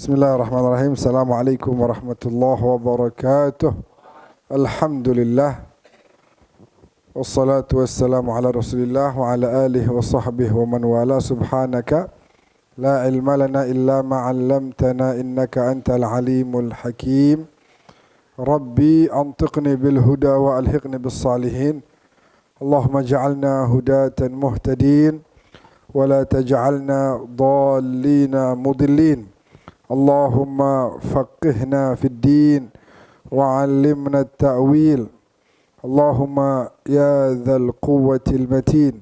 Bismillahirrahmanirrahim. Assalamualaikum warahmatullahi wabarakatuh. Alhamdulillah. Wassalatu wassalamu ala rasulillah wa ala alihi wa sahbihi wa man wala. Subhanaka la ilma lana illa ma 'allamtana innaka antal alimul hakim. Rabbi antiqni bil huda wa alhiqni bis salihin. Allahumma ja'alna hudatan muhtadin wa la taj'alna dallina mudillin. Allahumma faqihna fid din wa 'allimna at-ta'wil. Allahumma ya dzal quwwatil matin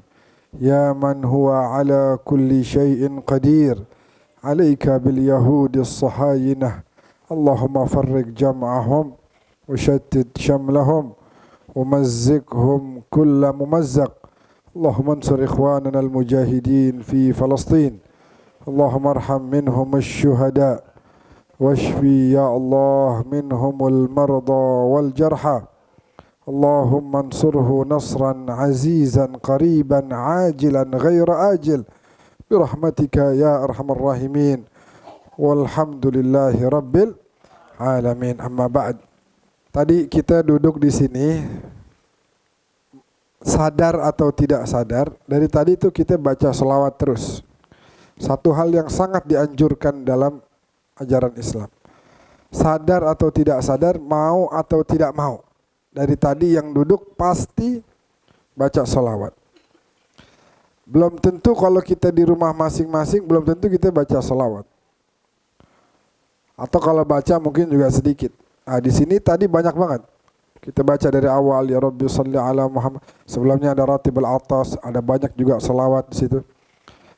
ya man huwa ala kulli syai'in qadir. 'Alaika bil yahudi as-sahayinah. Allahumma farriq jam'ahum wa shattit shamlahum wa mazziqhum kulla mumazzaq. Allahumma ansur ikhwanana al-mujahidin fi Palestin. Allahumma arham minhum asy-syuhada washfi ya Allah minhumul marda wal jarha. Allahumma ansurhu nasran azizan qariban ajilan ghaira ajil birahmatika ya arhamar rahimin walhamdulillahi rabbil alamin. Amma ba'd. Tadi kita duduk di sini sadar atau tidak sadar, dari tadi itu kita baca selawat terus. Satu hal yang sangat dianjurkan dalam ajaran Islam. Sadar atau tidak sadar, mau atau tidak mau, dari tadi yang duduk pasti baca selawat. Belum tentu kalau kita di rumah masing-masing, belum tentu kita baca selawat. Atau kalau baca mungkin juga sedikit. Nah, di sini tadi banyak banget. Kita baca dari awal, ya Rabbi salli ala Muhammad. Sebelumnya ada Ratibul Atas, ada banyak juga selawat di situ.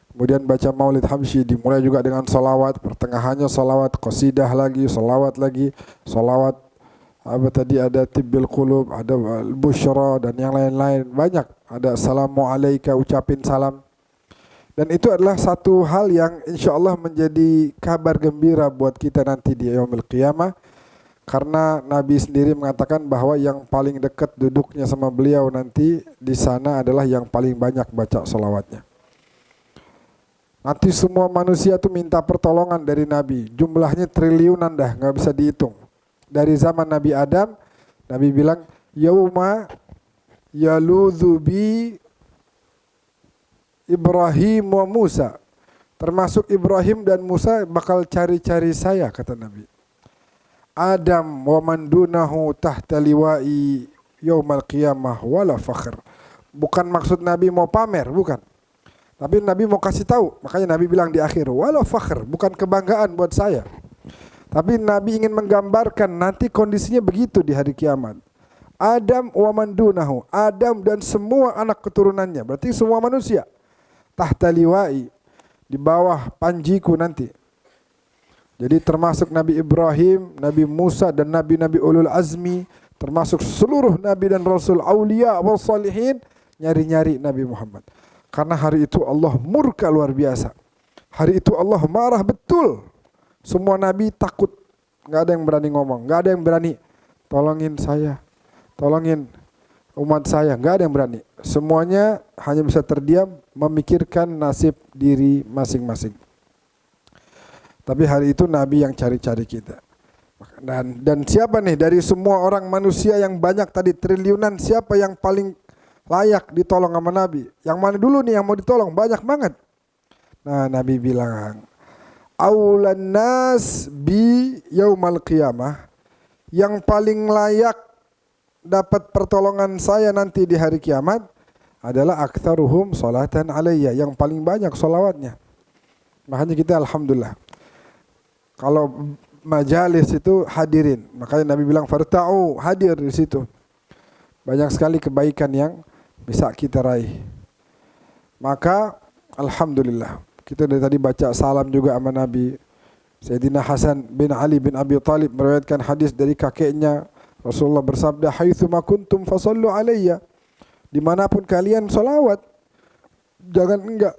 Kemudian baca Maulid Habsyi dimulai juga dengan salawat, pertengahannya salawat, qasidah lagi, salawat lagi, salawat apa tadi, ada Tibbil Qulub, ada Busyra dan yang lain-lain banyak. Ada Assalamu alaika, ucapin salam. Dan itu adalah satu hal yang insyaallah menjadi kabar gembira buat kita nanti di yaumil qiyamah. Karena Nabi sendiri mengatakan bahwa yang paling dekat duduknya sama beliau nanti di sana adalah yang paling banyak baca salawatnya. Nanti semua manusia tuh minta pertolongan dari Nabi. Jumlahnya triliunan dah, nggak bisa dihitung. Dari zaman Nabi Adam, Nabi bilang, Yauma yaludhu bi Ibrahim wa Musa. Termasuk Ibrahim dan Musa bakal cari-cari saya, kata Nabi. Adam wa man dunahu tahta liwa'i yaumal qiyamah wala fakhr. Bukan maksud Nabi mau pamer, bukan. Tapi Nabi mau kasih tahu, makanya Nabi bilang di akhir, wala fakhr, bukan kebanggaan buat saya. Tapi Nabi ingin menggambarkan nanti kondisinya begitu di hari kiamat. Adam wa man dunahu, Adam dan semua anak keturunannya, berarti semua manusia. Tahta liwa'i, di bawah panjiku nanti. Jadi termasuk Nabi Ibrahim, Nabi Musa dan Nabi-Nabi ulul azmi, termasuk seluruh Nabi dan Rasul, aulia wal salihin, nyari-nyari Nabi Muhammad. Karena hari itu Allah murka luar biasa. Hari itu Allah marah betul. Semua Nabi takut. Gak ada yang berani ngomong. Gak ada yang berani tolongin saya, tolongin umat saya. Gak ada yang berani. Semuanya hanya bisa terdiam memikirkan nasib diri masing-masing. Tapi hari itu Nabi yang cari-cari kita. Dan siapa nih dari semua orang manusia yang banyak tadi triliunan, siapa yang paling layak ditolong sama Nabi? Yang mana dulu nih yang mau ditolong? Banyak banget. Nah, Nabi bilang, aulan nas bi yaumal qiyamah, yang paling layak dapat pertolongan saya nanti di hari kiamat adalah aktsaruhum salatan alayya, yang paling banyak salawatnya. Makanya kita alhamdulillah. Kalau majalis itu hadirin, makanya Nabi bilang farta'u, hadir di situ. Banyak sekali kebaikan yang bisa kita raih. Maka alhamdulillah, kita dari tadi baca salam juga sama Nabi. Sayyidina Hasan bin Ali bin Abi Thalib meriwayatkan hadis dari kakeknya. Rasulullah bersabda, haitsuma kuntum fasallu alayya. Dimanapun kalian salawat, jangan enggak.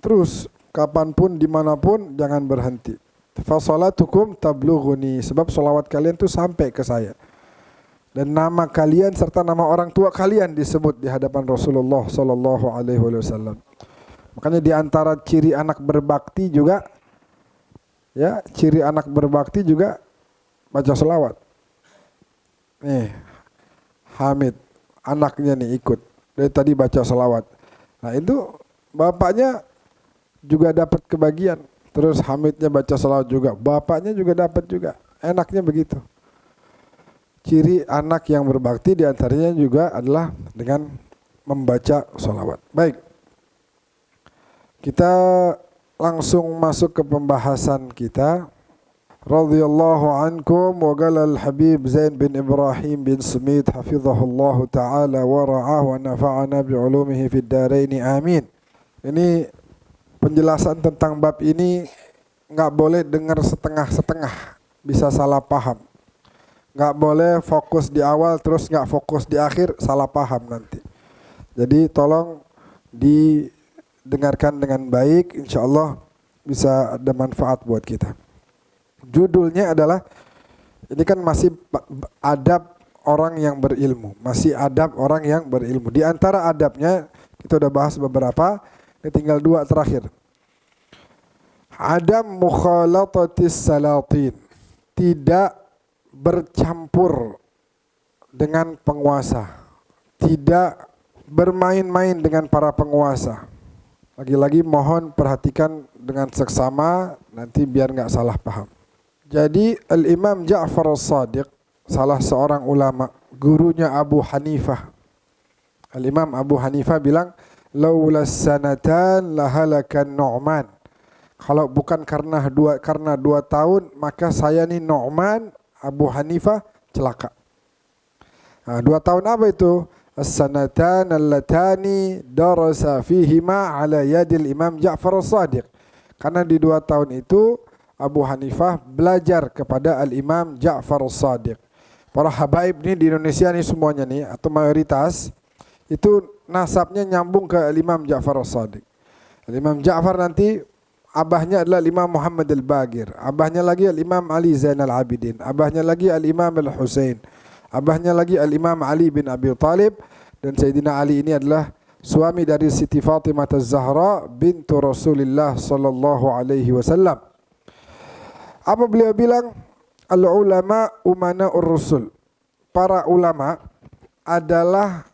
Terus kapanpun dimanapun jangan berhenti. Fasalatukum tablughuni, sebab salawat kalian tuh sampai ke saya. Dan nama kalian serta nama orang tua kalian disebut di hadapan Rasulullah sallallahu alaihi wasallam. Makanya di antara ciri anak berbakti juga Ya, ciri anak berbakti juga baca selawat. Nih, Hamid, anaknya nih ikut. Dari tadi baca selawat. Nah itu bapaknya juga dapat kebagian. Terus Hamidnya baca selawat juga. Bapaknya juga dapat juga. Enaknya begitu. Ciri anak yang berbakti diantaranya juga adalah dengan membaca selawat. Baik. Kita langsung masuk ke pembahasan kita. Radhiyallahu ankum wa qala al-Habib Zain bin Ibrahim bin Sumit hafizahullahu ta'ala wa ra'ah wa nafa'ana bi'ulumihi fid daraini amin. Ini penjelasan tentang bab ini enggak boleh dengar setengah-setengah, bisa salah paham. Enggak boleh fokus di awal terus enggak fokus di akhir, salah paham nanti. Jadi tolong didengarkan dengan baik, insyaallah bisa ada manfaat buat kita. Judulnya adalah, ini kan masih adab orang yang berilmu. Masih adab orang yang berilmu. Di antara adabnya, kita udah bahas beberapa, ini tinggal 2 terakhir. Adam mukhalatatis salatin. Tidak bercampur dengan penguasa. Tidak bermain-main dengan para penguasa. Lagi-lagi mohon perhatikan dengan seksama, nanti biar nggak salah paham. Jadi Al-Imam Ja'far As-Sadiq, salah seorang ulama, gurunya Abu Hanifah. Al-Imam Abu Hanifah bilang, laulas sanatan lahalakan Nu'man. Kalau bukan karena 2 tahun, maka saya nih Nu'man, Abu Hanifah celaka. Nah, 2 tahun apa itu? As-sanatan allatani darasa fihima ala yadil Imam Ja'far As-Sadiq. Karena di 2 tahun itu Abu Hanifah belajar kepada Al-Imam Ja'far As-Sadiq. Para habaib nih di Indonesia nih semuanya nih, atau mayoritas, itu nasabnya nyambung ke Al-Imam Ja'far As-Sadiq. Al-Imam Ja'far nanti abahnya adalah Imam Muhammad Al-Bagir. Abahnya lagi Al-Imam Ali Zainal Abidin. Abahnya lagi Al-Imam Al-Husain. Abahnya lagi Al-Imam Ali bin Abi Talib. Dan Sayyidina Ali ini adalah suami dari Siti Fatimah Az-Zahra bintu Rasulullah sallallahu alaihi wasallam. Apa beliau bilang? Al-ulama umana'ur rusul. Para ulama adalah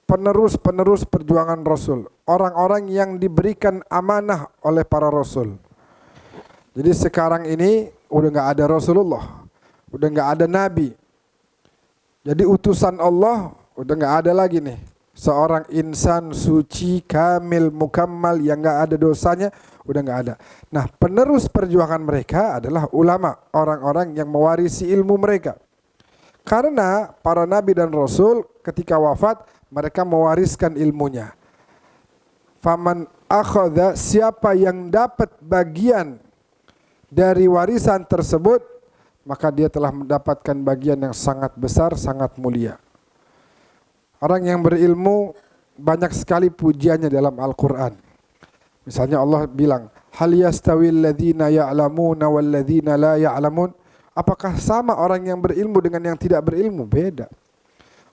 penerus-penerus perjuangan Rasul. Orang-orang yang diberikan amanah oleh para Rasul. Jadi sekarang ini udah gak ada Rasulullah. Udah gak ada Nabi. Jadi utusan Allah udah gak ada lagi nih. Seorang insan suci, kamil, mukammal yang gak ada dosanya udah gak ada. Nah, penerus perjuangan mereka adalah ulama, orang-orang yang mewarisi ilmu mereka. Karena para nabi dan rasul ketika wafat mereka mewariskan ilmunya. Faman akhadha, siapa yang dapat bagian dari warisan tersebut, maka dia telah mendapatkan bagian yang sangat besar, sangat mulia. Orang yang berilmu banyak sekali pujiannya dalam Al-Quran. Misalnya Allah bilang, hal yastawil ladzina ya'lamuna wal ladzina la ya'lamun. Apakah sama orang yang berilmu dengan yang tidak berilmu? Beda.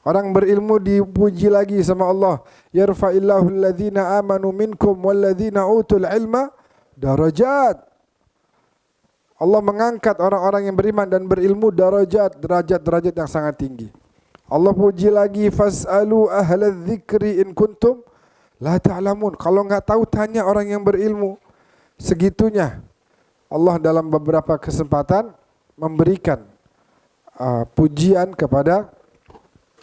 Orang berilmu dipuji lagi sama Allah. Yarfa'illahu alladzina amanu minkum wal ladzina utul ilma darajat. Allah mengangkat orang-orang yang beriman dan berilmu derajat-derajat yang sangat tinggi. Allah puji lagi, fas'alu ahla dzikri in kuntum la ta'lamun. Kalau enggak tahu tanya orang yang berilmu. Segitunya Allah dalam beberapa kesempatan memberikan pujian kepada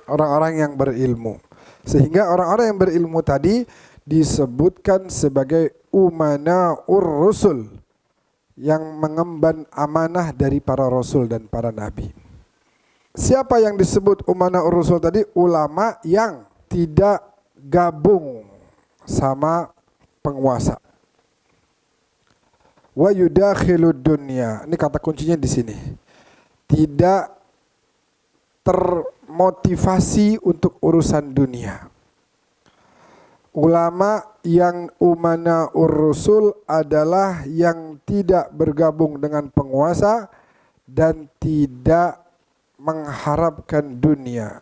orang-orang yang berilmu. Sehingga orang-orang yang berilmu tadi disebutkan sebagai umana'ur rusul, yang mengemban amanah dari para rasul dan para nabi. Siapa yang disebut umana'ur rusul tadi? Ulama yang tidak gabung sama penguasa. Wa yudakhilud dunya. Ini kata kuncinya di sini. Tidak termotivasi untuk urusan dunia. Ulama yang umana'ur rusul adalah yang tidak bergabung dengan penguasa dan tidak mengharapkan dunia.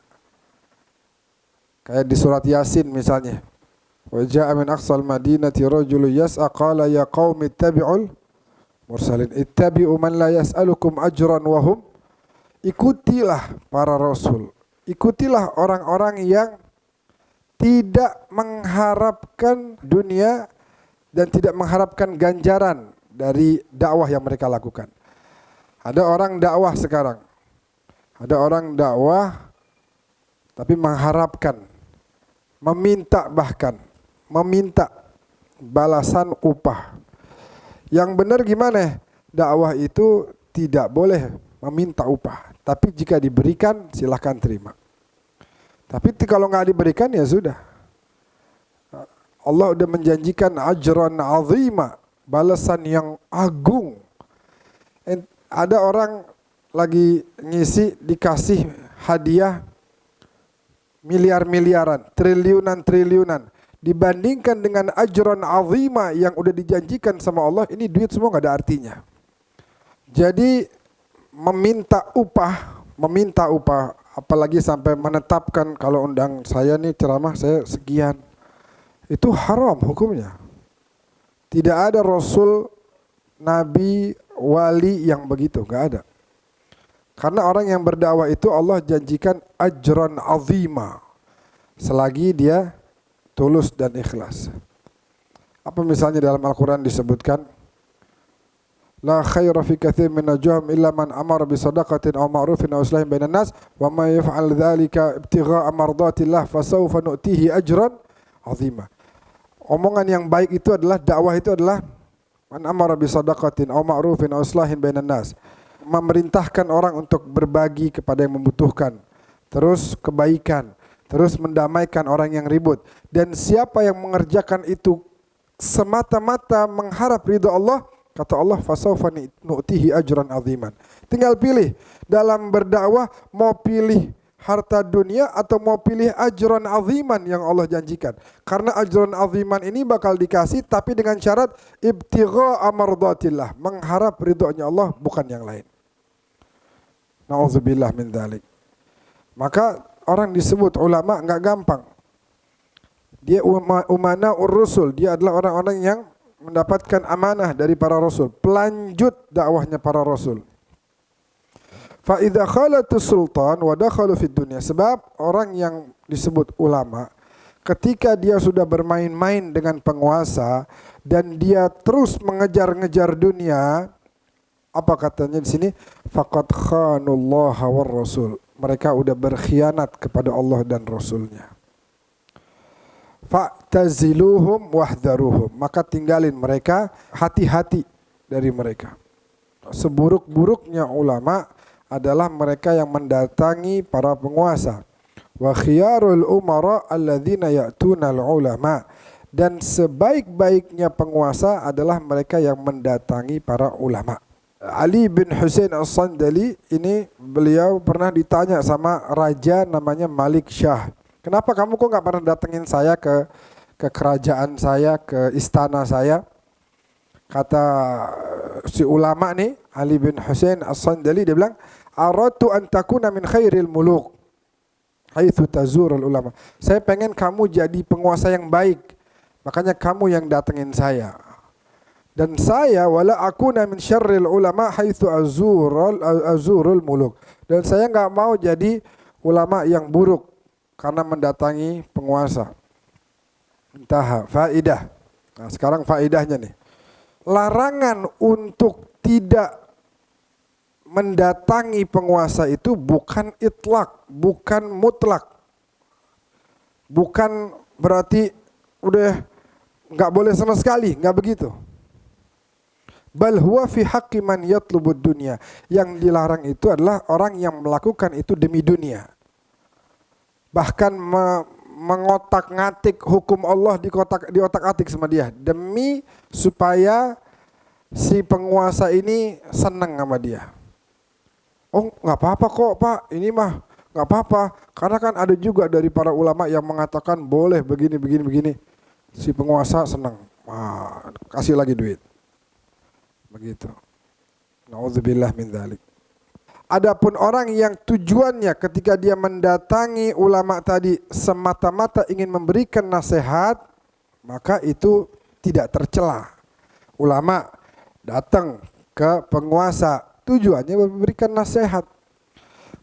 Kayak di surat Yasin misalnya. Wa ja'a min aqsal madinati rajulun yas'a qala ya qaumi ittabi'ul mursalin. Ittabi'u man la yas'alukum ajran wa hum, ikutilah para rasul. Ikutilah orang-orang yang tidak mengharapkan dunia dan tidak mengharapkan ganjaran dari dakwah yang mereka lakukan. Ada orang dakwah sekarang. Ada orang dakwah tapi mengharapkan, bahkan meminta balasan upah. Yang benar gimana? Dakwah itu tidak boleh meminta upah, tapi jika diberikan silahkan terima. Tapi kalau nggak diberikan ya sudah. Allah udah menjanjikan ajran azima, balasan yang agung. Ada orang lagi ngisi dikasih hadiah miliar-miliaran, triliunan-triliunan. Dibandingkan dengan ajran azima yang udah dijanjikan sama Allah, ini duit semua nggak ada artinya. Jadi meminta upah, apalagi sampai menetapkan kalau undang saya nih ceramah saya sekian, itu haram hukumnya. Tidak ada rasul, nabi, wali yang begitu, nggak ada. Karena orang yang berdakwah itu Allah janjikan ajran azima selagi dia tulus dan ikhlas. Apa misalnya dalam Al-Quran disebutkan, la khaira fi katsir min najwahum illa man amara bi sadaqatin aw ma'rufin aw islahin bainan nas wa may yaf'al dzalika ibtigha'a mardatillah fasawfa nu'tihi ajran 'azima. Omongan yang baik itu adalah, dakwah itu adalah man amara bi sadaqatin aw ma'rufin aw islahin bainan nas. Memerintahkan orang untuk berbagi kepada yang membutuhkan, terus kebaikan, terus mendamaikan orang yang ribut. Dan siapa yang mengerjakan itu semata-mata mengharap ridha Allah, kata Allah, fasawfa nu'tihi ajran aziman. Tinggal pilih dalam berdakwah, mau pilih harta dunia atau mau pilih ajran aziman yang Allah janjikan. Karena ajran aziman ini bakal dikasih tapi dengan syarat ibtigha'a mardatillah, mengharap ridhonya Allah bukan yang lain. Na'udzubillah min dzalik. Maka orang disebut ulama enggak gampang. Dia umana ur-rusul, dia adalah orang-orang yang mendapatkan amanah dari para rasul, pelanjut dakwahnya para rasul. Fa idza khalatus sultan wa dakhalu fid dunya, sebab orang yang disebut ulama ketika dia sudah bermain-main dengan penguasa dan dia terus mengejar-ngejar dunia, apa katanya di sini? Faqad khanullaha war rasul. Mereka udah berkhianat kepada Allah dan Rasulnya. Fa'taziluhum wahdharuhum, maka tinggalin mereka, hati-hati dari mereka. Seburuk-buruknya ulama adalah mereka yang mendatangi para penguasa. Wa khiyarul umara alladzina ya'tunal ulama, dan sebaik-baiknya penguasa adalah mereka yang mendatangi para ulama. Ali bin Husain As-Sandali ini, beliau pernah ditanya sama raja namanya Malik Shah. Kenapa kamu kok nggak pernah datengin saya ke kerajaan saya, ke istana saya? Kata si ulama nih, Ali bin Husain As-Sandali, dia bilang, aratu an takuna min khairil muluk haitsu tazurul ulama. Saya pengen kamu jadi penguasa yang baik, makanya kamu yang datengin saya. Dan saya wala akuna min syarril ulama haitsu azurul muluk. Dan saya nggak mau jadi ulama yang buruk karena mendatangi penguasa. Entah faidah. Nah, sekarang faidahnya nih. Larangan untuk tidak mendatangi penguasa itu bukan itlak, bukan mutlak. Bukan berarti udah nggak boleh sama sekali, nggak begitu. Bal huwa fi haqqi man yatlubud dunya. Yang dilarang itu adalah orang yang melakukan itu demi dunia. Bahkan mengotak-ngatik hukum Allah di otak-atik sama dia demi supaya si penguasa ini senang sama dia. Oh, nggak apa-apa kok Pak, ini mah nggak apa-apa. Karena kan ada juga dari para ulama yang mengatakan boleh begini. Si penguasa senang, kasih lagi duit. Begitu. Na'udzubillah min dzalik. Adapun orang yang tujuannya ketika dia mendatangi ulama tadi semata-mata ingin memberikan nasihat, maka itu tidak tercela. Ulama datang ke penguasa. Tujuannya memberikan nasihat.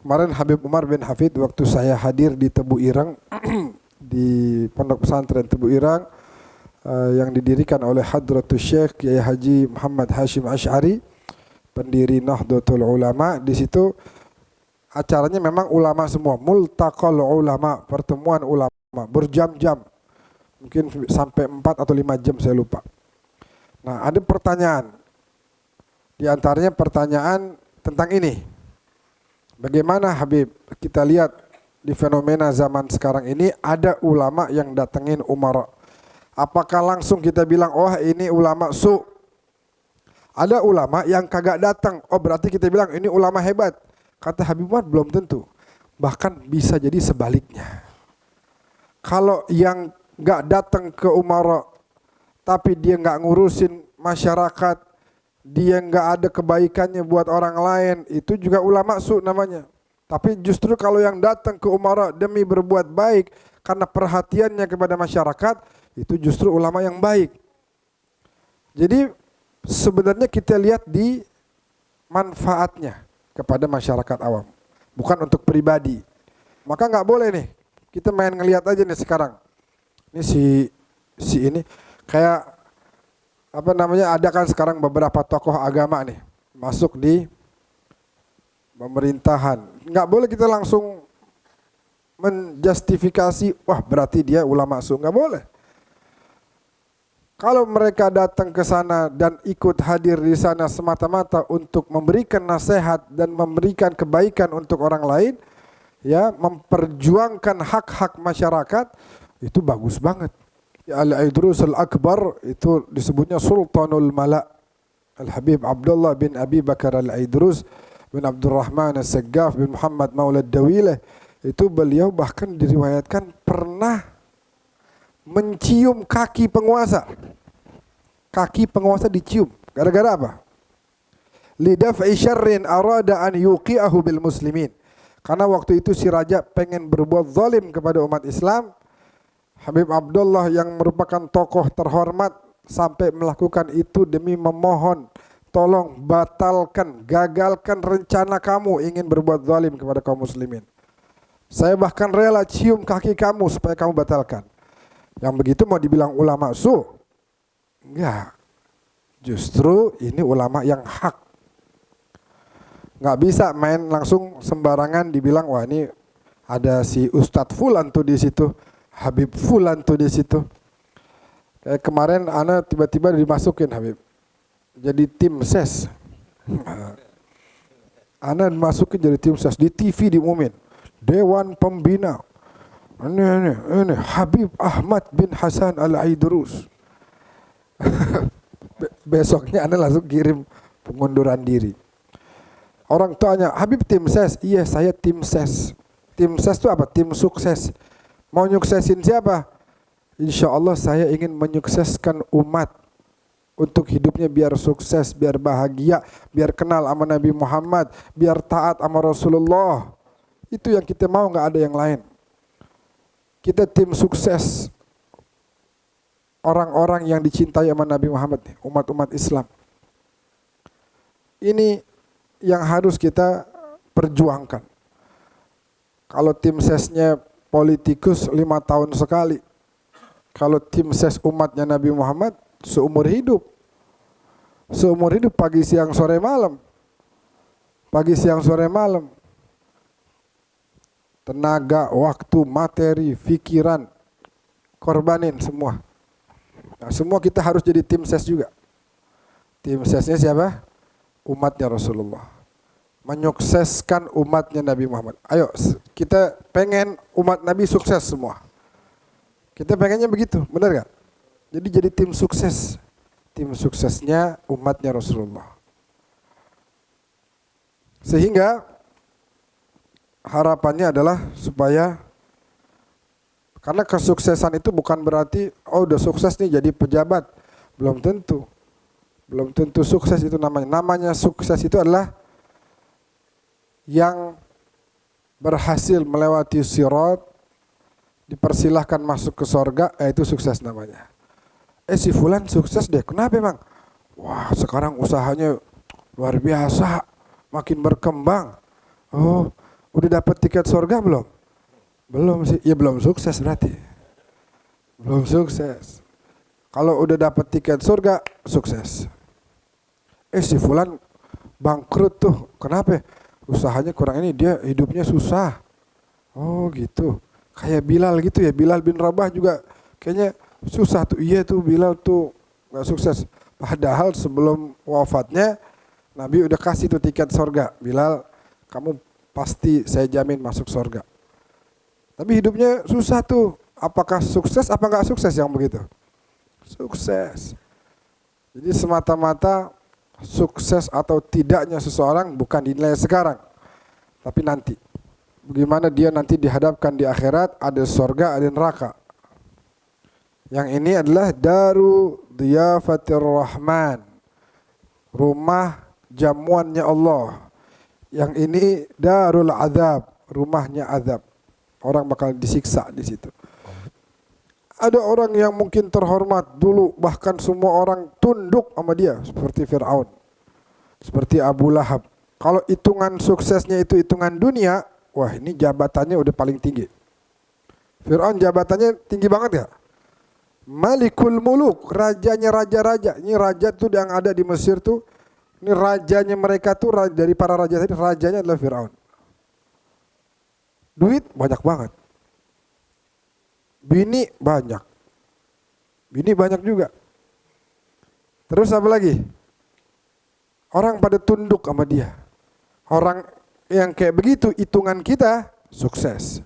Kemarin Habib Umar bin Hafid waktu saya hadir di Tebu Ireng di Pondok Pesantren Tebu Ireng yang didirikan oleh Hadratus Syekh Kiai Haji Muhammad Hashim Asy'ari, pendiri Nahdlatul Ulama. Di situ acaranya memang ulama semua, multaqal ulama, pertemuan ulama berjam-jam. Mungkin sampai 4 atau 5 jam, saya lupa. Nah, ada pertanyaan. Di antaranya pertanyaan tentang ini. Bagaimana Habib, kita lihat di fenomena zaman sekarang ini ada ulama yang datengin umara. Apakah langsung kita bilang, oh ini ulama su? Ada ulama yang kagak datang, oh berarti kita bilang ini ulama hebat. Kata Habib Umar, belum tentu. Bahkan bisa jadi sebaliknya. Kalau yang nggak datang ke umara, tapi dia nggak ngurusin masyarakat, dia nggak ada kebaikannya buat orang lain, itu juga ulama su namanya. Tapi justru kalau yang datang ke umara demi berbuat baik karena perhatiannya kepada masyarakat, itu justru ulama yang baik. Jadi sebenarnya kita lihat di manfaatnya kepada masyarakat awam, bukan untuk pribadi. Maka nggak boleh nih kita main ngelihat aja nih sekarang. Ini si ini kayak apa namanya, ada kan sekarang beberapa tokoh agama nih masuk di pemerintahan. Nggak boleh kita langsung menjustifikasi, wah berarti dia ulama su. Nggak boleh. Kalau mereka datang ke sana dan ikut hadir di sana semata-mata untuk memberikan nasihat dan memberikan kebaikan untuk orang lain, ya, memperjuangkan hak-hak masyarakat, itu bagus banget. Al-Aidrus Al-Akbar itu disebutnya Sultanul Mala. Al-Habib Abdullah bin Abi Bakar Al-Aidrus bin Abdurrahman As-Saggaf bin Muhammad Maulad Dawilah, itu beliau bahkan diriwayatkan pernah mencium kaki penguasa. Kaki penguasa dicium. Gara-gara apa? Lidaf'i syarrin arada an yuqi'ahu bil muslimin. Karena waktu itu si raja pengen berbuat zalim kepada umat Islam. Habib Abdullah yang merupakan tokoh terhormat sampai melakukan itu demi memohon, tolong batalkan, gagalkan rencana kamu ingin berbuat zalim kepada kaum muslimin. Saya bahkan rela cium kaki kamu supaya kamu batalkan. Yang begitu mau dibilang ulama su? Enggak. Justru ini ulama yang hak. Nggak bisa main langsung sembarangan dibilang, wah ini ada si Ustadz Fulan tuh di situ, Habib Fulan tuh di situ. Kayak kemarin ana tiba-tiba dimasukin Habib, jadi tim ses. Ana dimasukin jadi tim ses, di TV diumumin, Dewan Pembina. Ini Habib Ahmad bin Hasan Al-Aidrus. Besoknya ana langsung kirim pengunduran diri. Orang tanya, Habib tim ses? Iya, saya tim ses. Tim ses itu apa? Tim sukses. Mau nyuksesin siapa? Insya Allah saya ingin menyukseskan umat untuk hidupnya biar sukses, biar bahagia, biar kenal sama Nabi Muhammad, biar taat sama Rasulullah. Itu yang kita mau, nggak ada yang lain. Kita tim sukses orang-orang yang dicintai sama Nabi Muhammad, umat-umat Islam. Ini yang harus kita perjuangkan. Kalau tim sesnya politikus 5 tahun sekali, kalau tim ses umatnya Nabi Muhammad seumur hidup. Seumur hidup, pagi siang sore malam. Pagi siang sore malam. Tenaga, waktu, materi, pikiran, korbanin semua. Nah, semua kita harus jadi tim ses juga. Tim sesnya siapa? Umatnya Rasulullah. Menyukseskan umatnya Nabi Muhammad. Ayo, kita pengen umat Nabi sukses semua. Kita pengennya begitu, benar gak? Jadi tim sukses. Tim suksesnya umatnya Rasulullah. Sehingga harapannya adalah supaya, karena kesuksesan itu bukan berarti oh udah sukses nih jadi pejabat. Belum tentu. Belum tentu sukses itu namanya. Namanya sukses itu adalah yang berhasil melewati sirat, dipersilahkan masuk ke sorga, itu sukses namanya. Si fulan sukses deh, kenapa emang? Wah sekarang usahanya luar biasa, makin berkembang. Oh, udah dapat tiket surga belum? Belum sih, ya belum sukses berarti. Belum sukses. Kalau udah dapat tiket surga, sukses. Si fulan bangkrut tuh, kenapa? Usahanya kurang ini, dia hidupnya susah. Oh gitu, kayak Bilal gitu ya, Bilal bin Rabah juga kayaknya susah tuh. Iya tuh Bilal tuh gak sukses. Padahal sebelum wafatnya Nabi udah kasih tuh tiket surga. Bilal, kamu pasti saya jamin masuk surga. Tapi hidupnya susah tuh. Apakah sukses apa gak sukses yang begitu? Sukses. Jadi semata-mata sukses atau tidaknya seseorang bukan dinilai sekarang, tapi nanti. Bagaimana dia nanti dihadapkan di akhirat, ada surga, ada neraka. Yang ini adalah Daru Diyafatir Rahman, rumah jamuannya Allah. Yang ini Darul Azab, rumahnya azab. Orang bakal disiksa di situ. Ada orang yang mungkin terhormat dulu, bahkan semua orang tunduk sama dia, seperti Fir'aun, seperti Abu Lahab. Kalau hitungan suksesnya itu hitungan dunia, wah ini jabatannya udah paling tinggi. Fir'aun jabatannya tinggi banget ya. Malikul Muluk, rajanya raja-raja. Ini raja tuh yang ada di Mesir tuh. Ini rajanya mereka tuh, dari para raja tadi, rajanya adalah Fir'aun. Duit banyak banget. Bini banyak. Bini banyak juga. Terus apa lagi? Orang pada tunduk sama dia. Orang yang kayak begitu, hitungan kita sukses.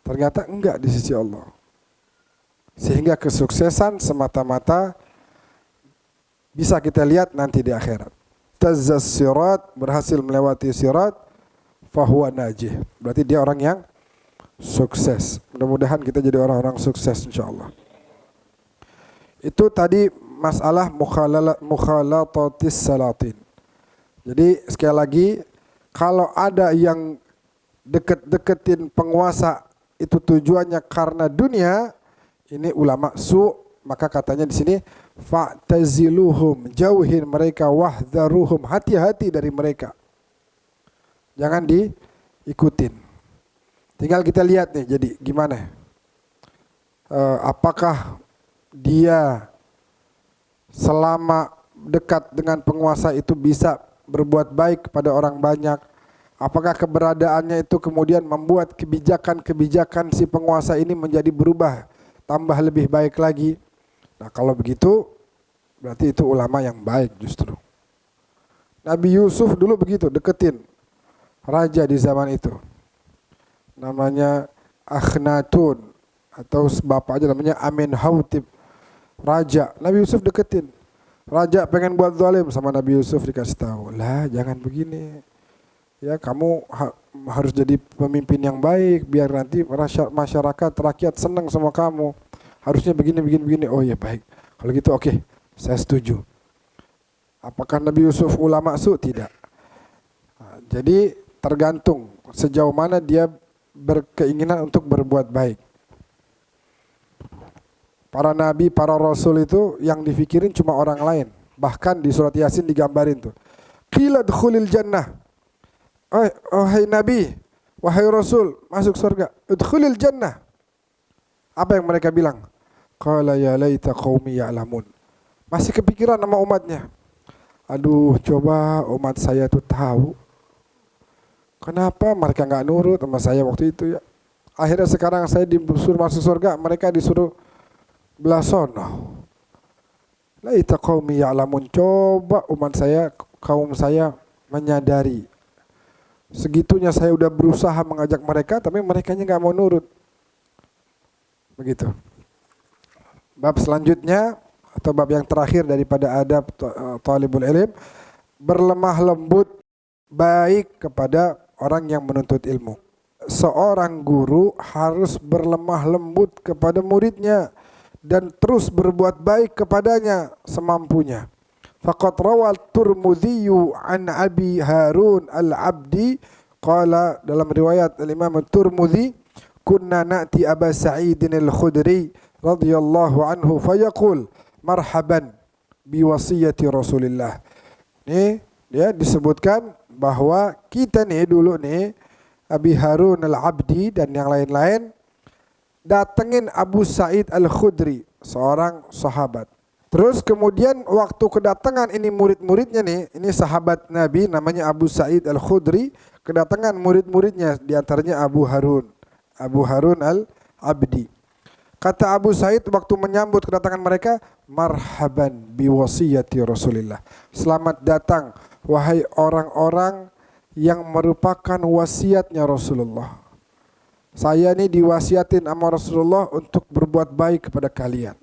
Ternyata enggak di sisi Allah. Sehingga kesuksesan semata-mata bisa kita lihat nanti di akhirat. Tazzas sirat, berhasil melewati sirat, fahuwa najih. Berarti dia orang yang sukses. Mudah-mudahan kita jadi orang-orang sukses insyaallah. Itu tadi masalah mukhalatatis salatin. Jadi sekali lagi, kalau ada yang deket-deketin penguasa itu tujuannya karena dunia, ini ulama maka katanya di sini fa'taziluhum, jauhin mereka, wahdharuhum, hati-hati dari mereka. Jangan diikutin. Tinggal kita lihat nih, jadi gimana? Apakah dia selama dekat dengan penguasa itu bisa berbuat baik kepada orang banyak? Apakah keberadaannya itu kemudian membuat kebijakan-kebijakan si penguasa ini menjadi berubah, tambah lebih baik lagi? Nah kalau begitu, berarti itu ulama yang baik justru. Nabi Yusuf dulu begitu, deketin raja di zaman itu. Namanya Akhnatun, atau bapaknya namanya Amenhotep, raja. Nabi Yusuf deketin. Raja pengen buat zalim sama Nabi Yusuf, dikasih tahu, lah jangan begini. Ya kamu harus jadi pemimpin yang baik biar nanti masyarakat rakyat senang sama kamu. Harusnya begini. Oh ya baik. Kalau gitu oke, saya setuju. Apakah Nabi Yusuf ulama su? Tidak. Nah, jadi tergantung sejauh mana dia berkeinginan untuk berbuat baik. Para nabi, para rasul itu yang difikirin cuma orang lain. Bahkan di surat Yasin digambarin tuh. Qila dkhulil jannah. Oh hai nabi, wahai rasul, masuk surga. Udkhulil jannah. Apa yang mereka bilang? Qala ya laita qaumi ya'lamun. Masih kepikiran sama umatnya. Aduh, coba umat saya tuh tahu. Kenapa mereka enggak nurut sama saya waktu itu ya? Akhirnya sekarang saya disuruh masuk surga, mereka disuruh belah sono. Laita qaumi ya'lamun. Coba umat saya, kaum saya menyadari. Segitunya saya udah berusaha mengajak mereka, tapi mereka enggak mau nurut. Begitu. Bab selanjutnya atau bab yang terakhir daripada adab talibul ilm, berlemah lembut baik kepada orang yang menuntut ilmu. Seorang guru harus berlemah lembut kepada muridnya dan terus berbuat baik kepadanya semampunya. Faqad rawal Turmudzi an Abi Harun al-Abdi qala, dalam riwayat al-Imam Turmudzi, kunna na'ti Aba Sa'idin al-Khudri radhiyallahu anhu fayaqul marhaban biwasiyati Rasulillah. Ini Ya, disebutkan bahwa kita nih dulu nih Abi Harun al-Abdi dan yang lain-lain datengin Abu Sa'id al-Khudri, seorang sahabat. Terus kemudian waktu kedatangan ini murid-muridnya nih, ini sahabat Nabi namanya Abu Sa'id al-Khudri, kedatangan murid-muridnya diantaranya Abu Harun al-Abdi. Kata Abu Sa'id waktu menyambut kedatangan mereka, marhaban biwasiyati Rasulillah. Selamat datang wahai orang-orang yang merupakan wasiatnya Rasulullah. Saya ini diwasiatin sama Rasulullah untuk berbuat baik kepada kalian,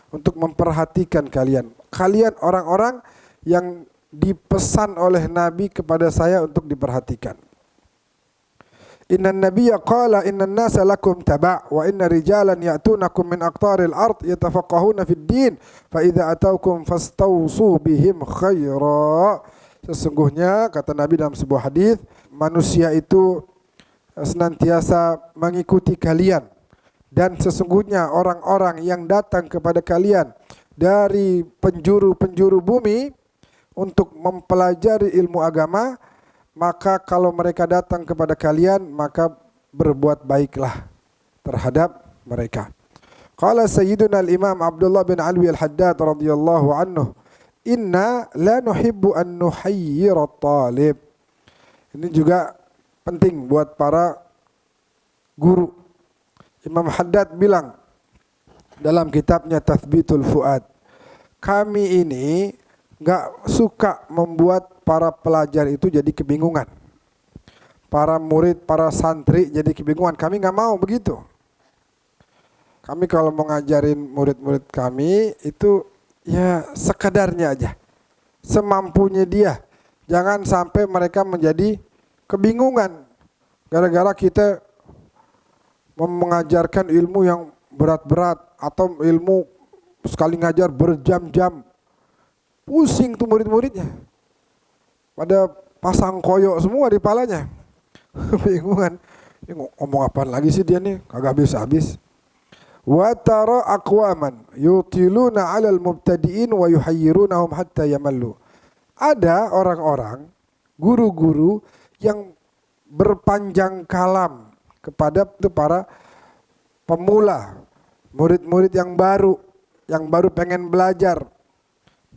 untuk memperhatikan kalian. Kalian orang-orang yang dipesan oleh Nabi kepada saya untuk diperhatikan. Inna nabiyya qala inna nasa lakum taba' wa inna rijalan ya'tunakum min aqtaril ard yatafaqahuna fid din fa idza ataukum fastawsu bihim khaira. Sesungguhnya kata Nabi dalam sebuah hadis, manusia itu senantiasa mengikuti kalian, dan sesungguhnya orang-orang yang datang kepada kalian dari penjuru-penjuru bumi untuk mempelajari ilmu agama, maka kalau mereka datang kepada kalian, maka berbuat baiklah terhadap mereka. Qala Sayyiduna al-Imam Abdullah bin Alwi al-Haddad radhiyallahu anhu, inna la nuhibbu an nuhayyira talib. Ini juga penting buat para guru. Imam Haddad bilang dalam kitabnya Tathbitul Fuad, kami ini enggak suka membuat para pelajar itu jadi kebingungan. Para murid, para santri jadi kebingungan. Kami enggak mau begitu. Kami kalau mau ngajarin murid-murid kami itu ya sekadarnya aja, semampunya dia. Jangan sampai mereka menjadi kebingungan gara-gara kita mengajarkan ilmu yang berat-berat atau ilmu sekali ngajar berjam-jam. Pusing tuh murid-muridnya. Pada pasang koyok semua di palanya. Kebingungan. Ini ngomong apaan lagi sih dia nih? Kagak habis-habis. Wa tara aqwaman yutiluna 'alal mubtadi'in wa yuhayyirunahum hatta yamallu. Ada orang-orang, guru-guru yang berpanjang kalam kepada para pemula, murid-murid yang baru pengen belajar.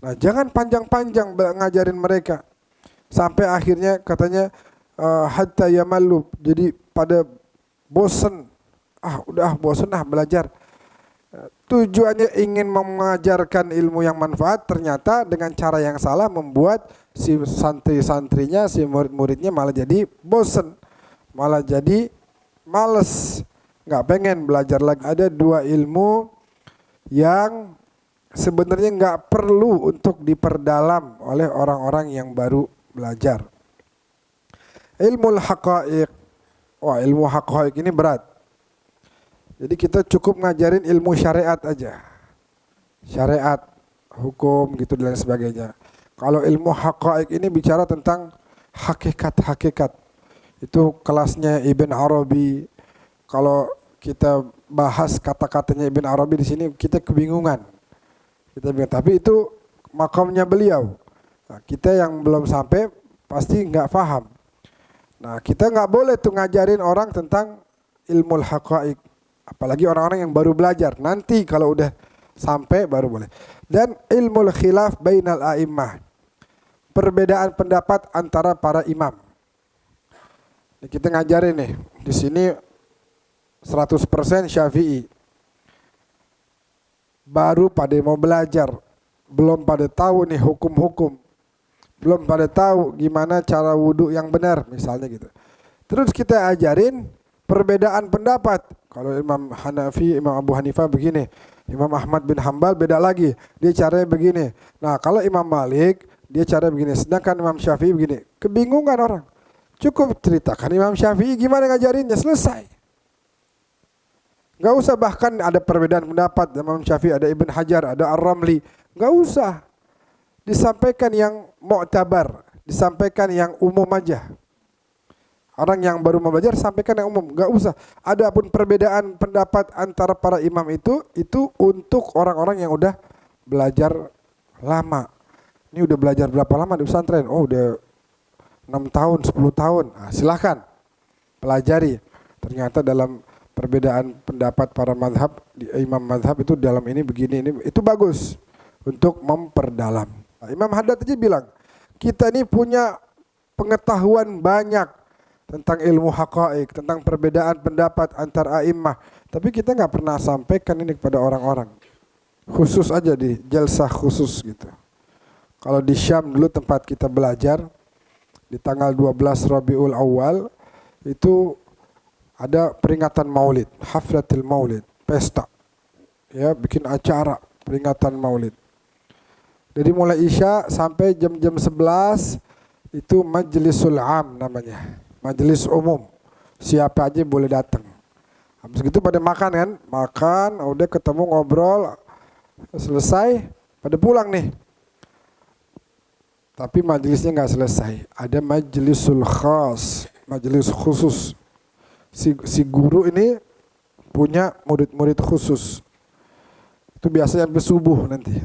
Nah, jangan panjang-panjang ngajarin mereka sampai akhirnya katanya hatta yamallu, jadi pada bosen. Udah bosen belajar. Tujuannya ingin mengajarkan ilmu yang manfaat, ternyata dengan cara yang salah membuat si santri-santrinya, si murid-muridnya malah jadi bosen, malah jadi males, nggak pengen belajar lagi. Ada dua ilmu yang sebenarnya nggak perlu untuk diperdalam oleh orang-orang yang baru belajar. Ilmu haqaiq. Wah, ilmu haqaiq ini berat. Jadi kita cukup ngajarin ilmu syariat aja. Syariat, hukum gitu dan sebagainya. Kalau ilmu haqaiq ini bicara tentang hakikat-hakikat. Itu kelasnya Ibn Arabi. Kalau kita bahas kata-katanya Ibn Arabi di sini kita kebingungan. Tapi itu makamnya beliau. Nah, kita yang belum sampai pasti nggak paham. Nah, kita nggak boleh tuh ngajarin orang tentang ilmu haqaiq. Apalagi orang-orang yang baru belajar. Nanti kalau udah sampai baru boleh. Dan ilmu khilaf bainal a'immah. Perbedaan pendapat antara para imam. Ini kita ngajarin nih. Di sini 100% Syafi'i. Baru pada mau belajar. Belum pada tahu nih hukum-hukum. Belum pada tahu gimana cara wudhu yang benar misalnya gitu. Terus kita ajarin perbedaan pendapat. Kalau Imam Hanafi, Imam Abu Hanifah begini, Imam Ahmad bin Hambal beda lagi, dia caranya begini. Nah, kalau Imam Malik, dia cara begini. Sedangkan Imam Syafi'i begini. Kebingungan orang. Cukup ceritakan Imam Syafi'i gimana ngajarinnya, selesai. Gak usah bahkan ada perbedaan pendapat. Imam Syafi'i ada Ibn Hajar, ada Ar-Ramli. Gak usah. Disampaikan yang mu'tabar, disampaikan yang umum aja. Orang yang baru mau belajar sampaikan yang umum, enggak usah. Adapun perbedaan pendapat antara para imam itu untuk orang-orang yang udah belajar lama. Ini udah belajar berapa lama di pesantren? Oh, udah 6 tahun, 10 tahun. Nah, silahkan pelajari. Ternyata dalam perbedaan pendapat para madhab, imam madhab itu dalam ini begini, ini itu bagus untuk memperdalam. Nah, Imam Haddad aja bilang, kita ini punya pengetahuan banyak tentang ilmu haqa'iq, tentang perbedaan pendapat antar a'immah, tapi kita nggak pernah sampaikan ini kepada orang-orang. Khusus aja di jalsah khusus gitu. Kalau di Syam dulu tempat kita belajar, di tanggal 12 Rabiul Awal itu ada peringatan Maulid, haflatul Maulid, pesta. Ya, bikin acara peringatan Maulid. Jadi mulai Isya sampai jam-jam 11 itu majlisul am namanya, majelis umum. Siapa aja boleh datang. Habis itu pada makan kan, makan, udah ketemu ngobrol, selesai, pada pulang nih. Tapi majelisnya nggak selesai. Ada majlisul khas, majelis khusus. Si guru ini punya murid-murid khusus. Itu biasanya sampai subuh nanti.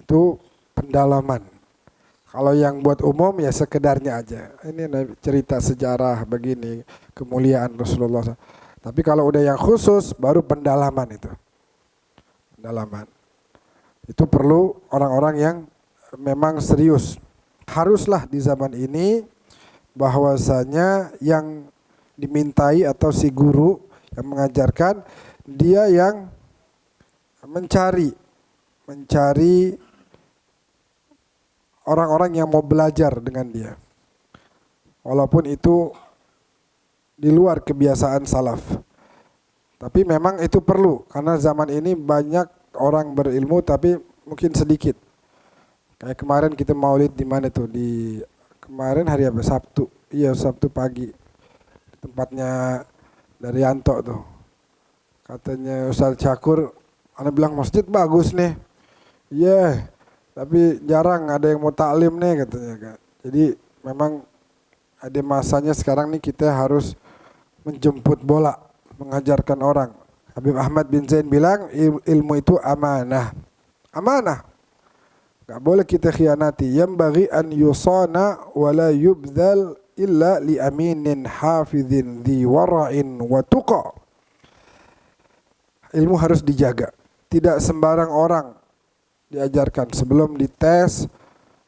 Itu pendalaman. Kalau yang buat umum ya sekedarnya aja. Ini cerita sejarah begini, kemuliaan Rasulullah. Tapi kalau udah yang khusus baru pendalaman itu. Pendalaman. Itu perlu orang-orang yang memang serius. Haruslah di zaman ini bahwasanya yang dimintai atau si guru yang mengajarkan, dia yang mencari orang-orang yang mau belajar dengan dia. Walaupun itu di luar kebiasaan salaf. Tapi memang itu perlu karena zaman ini banyak orang berilmu tapi mungkin sedikit. Kayak kemarin kita maulid di mana tuh, di kemarin hari apa, Sabtu. Iya, Sabtu pagi. Di tempatnya Daryanto tuh. Katanya Ustaz Syakur, ana bilang masjid bagus nih. Iya, tapi jarang ada yang mau taklim nih katanya kan. Jadi memang ada masanya sekarang nih kita harus menjemput bola, mengajarkan orang. Habib Ahmad bin Zain bilang ilmu itu amanah. Amanah. Gak boleh kita khianati. Yambaghi an yusana wa la yubdhal illa li aminin hafidhin dhi wara'in wa tuqa. Ilmu harus dijaga. Tidak sembarang orang diajarkan sebelum dites.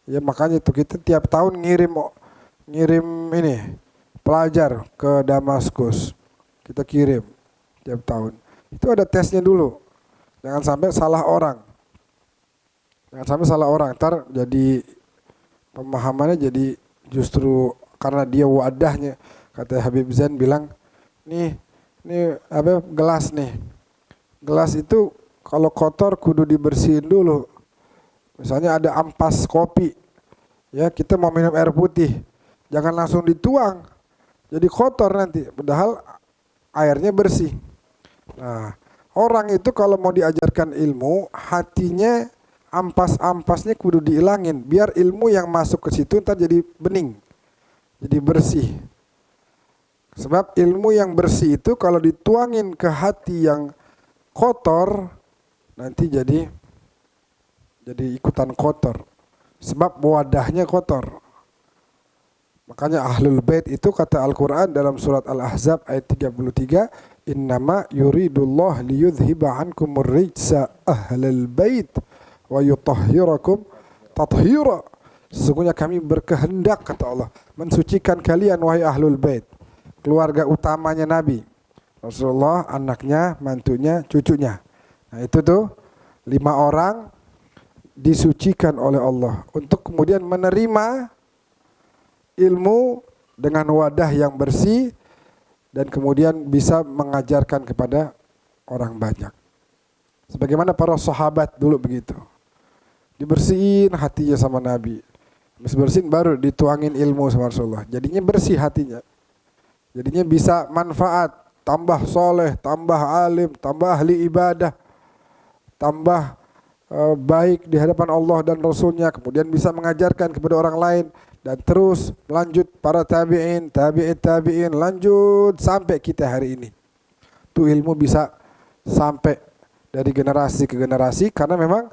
Ya makanya itu kita tiap tahun ngirim ini pelajar ke Damaskus. Kita kirim tiap tahun. Itu ada tesnya dulu. Jangan sampai salah orang. Jangan sampai salah orang, ntar jadi pemahamannya jadi justru karena dia wadahnya. Kata Habib Zain bilang, nih apa gelas nih. Gelas itu kalau kotor kudu dibersihin dulu. Misalnya ada ampas kopi, ya kita mau minum air putih, jangan langsung dituang, jadi kotor nanti. Padahal airnya bersih. Nah, orang itu kalau mau diajarkan ilmu, hatinya ampas-ampasnya kudu diilangin biar ilmu yang masuk ke situ ntar jadi bening, jadi bersih. Sebab ilmu yang bersih itu kalau dituangin ke hati yang kotor nanti jadi ikutan kotor. Sebab wadahnya kotor. Makanya Ahlul Bait itu kata Al-Quran dalam surat Al-Ahzab ayat 33, innama yuridullah liyudhiba ankumur rijsa ahlal bait wa yutahhirakum tathira. Sesungguhnya kami berkehendak, kata Allah, mensucikan kalian wahai Ahlul Bait, keluarga utamanya Nabi Rasulullah, anaknya, mantunya, cucunya. Nah itu tuh 5 orang disucikan oleh Allah untuk kemudian menerima ilmu dengan wadah yang bersih dan kemudian bisa mengajarkan kepada orang banyak. Sebagaimana para sahabat dulu begitu. Dibersihin hatinya sama Nabi. Habis bersihin baru dituangin ilmu sama Rasulullah. Jadinya bersih hatinya. Jadinya bisa manfaat, tambah soleh, tambah alim, tambah ahli ibadah, tambah baik di hadapan Allah dan Rasulnya, kemudian bisa mengajarkan kepada orang lain dan terus lanjut para tabi'in, tabi'in, lanjut sampai kita hari ini. Itu ilmu bisa sampai dari generasi ke generasi karena memang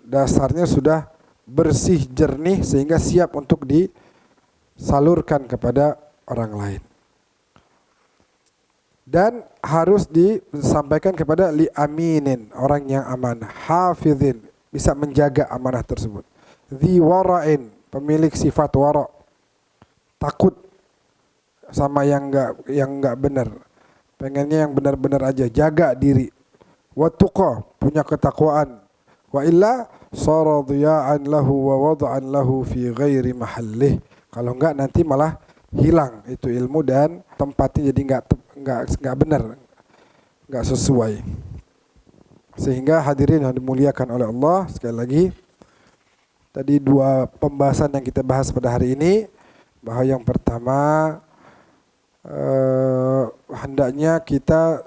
dasarnya sudah bersih, jernih sehingga siap untuk salurkan kepada orang lain. Dan harus disampaikan kepada li aminin, orang yang amanah, hafizin, bisa menjaga amanah tersebut. Dzi wara'in, pemilik sifat wara', takut sama yang enggak benar. Pengennya yang benar-benar aja, jaga diri. Wa tuqa, punya ketakwaan. Wa illa sara dhiya'an lahu wa wada'an lahu fi ghairi mahallih. Kalau enggak nanti malah hilang itu ilmu dan tempatnya jadi enggak benar, enggak sesuai. Sehingga hadirin yang dimuliakan oleh Allah, sekali lagi tadi dua pembahasan yang kita bahas pada hari ini, bahwa yang pertama hendaknya kita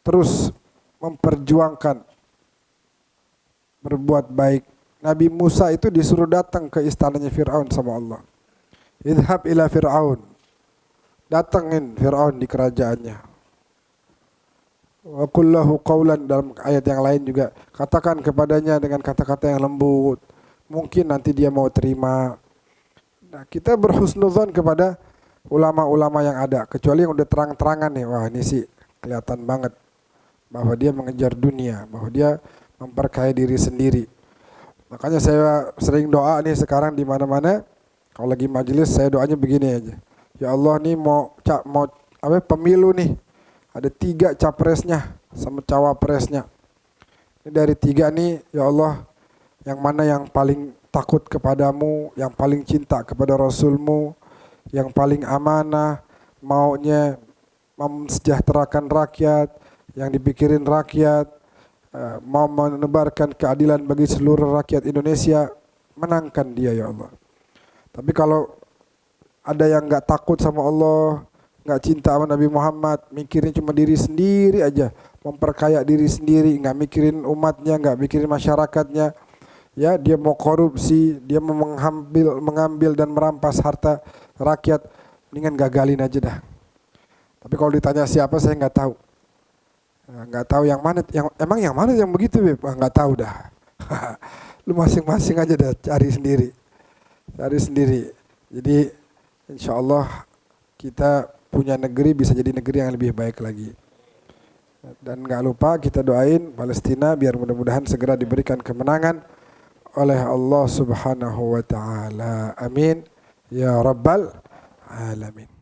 terus memperjuangkan berbuat baik. Nabi Musa itu disuruh datang ke istananya Fir'aun sama Allah. Idhab ila Fir'aun. Datangin Fir'aun di kerajaannya. Wa qul lahu qawlan, dalam ayat yang lain juga, katakan kepadanya dengan kata-kata yang lembut. Mungkin nanti dia mau terima. Nah, kita berhusnudzon kepada ulama-ulama yang ada, kecuali yang udah terang-terangan nih, wah ini sih kelihatan banget bahwa dia mengejar dunia, bahwa dia memperkaya diri sendiri. Makanya saya sering doa nih sekarang di mana-mana, kalau lagi majelis saya doanya begini aja. Ya Allah, nih mau pemilu nih. Ada 3 capresnya sama cawapresnya. Ini dari 3 nih, ya Allah, yang mana yang paling takut kepadamu, yang paling cinta kepada Rasulmu, yang paling amanah, maunya mesejahterakan rakyat, yang dipikirin rakyat, mau menebarkan keadilan bagi seluruh rakyat Indonesia, menangkan dia ya Allah. Tapi kalau ada yang enggak takut sama Allah, enggak cinta sama Nabi Muhammad, mikirin cuma diri sendiri aja, memperkaya diri sendiri, enggak mikirin umatnya, enggak mikirin masyarakatnya, ya dia mau korupsi, dia mau mengambil dan merampas harta rakyat, mendingan gagalin aja dah. Tapi kalau ditanya siapa, saya enggak tahu. Enggak tahu yang mana, yang mana yang begitu, Beb? Enggak tahu dah. Lu masing-masing aja dah cari sendiri. Jadi insyaallah kita punya negeri bisa jadi negeri yang lebih baik lagi. Dan enggak lupa kita doain Palestina biar mudah-mudahan segera diberikan kemenangan oleh Allah Subhanahu wa taala. Amin ya rabbal alamin.